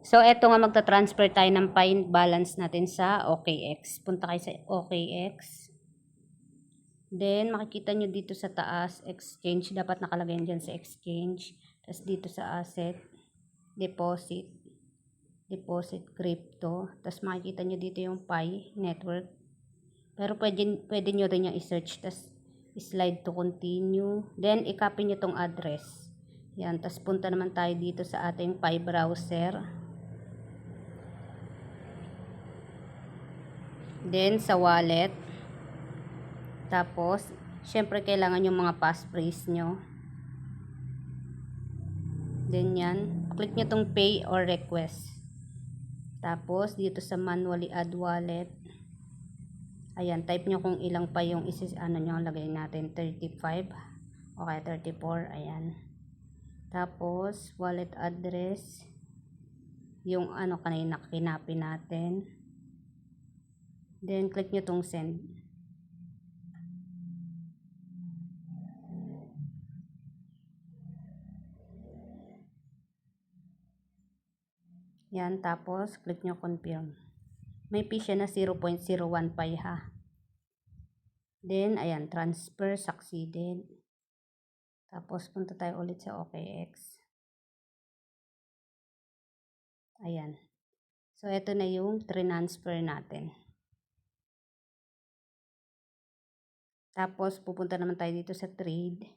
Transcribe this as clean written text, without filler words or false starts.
So, eto nga magta-transfer tayo ng Pi balance natin sa OKX. Punta kayo sa OKX. Then, makikita nyo dito sa taas, exchange. Dapat nakalagay dyan sa exchange. Tapos dito sa asset, deposit, crypto. Tapos makikita nyo dito yung Pi network. Pero pwede nyo rin yung i-search. Tapos, slide to continue. Then, i-copy nyo tong address. Yan. Tapos, punta naman tayo dito sa ating Pi browser. Then, sa wallet. Tapos, syempre kailangan yung mga passphrase nyo. Then, yan. Click nyo tong pay or request. Tapos, dito sa manually add wallet. Ayan, type nyo kung ilang pa yung nyo, lagay natin 35. Okay, 34. Ayan. Tapos, wallet address. Yung kanina kinapin natin. Then, click nyo tong send. Yan, tapos, click nyo confirm. May fee siya na 0.015 ha. Then, ayan, transfer succeeded. Tapos, punta tayo ulit sa OKX. Ayan. So, ito na yung transfer natin. Tapos, pupunta naman tayo dito sa trade.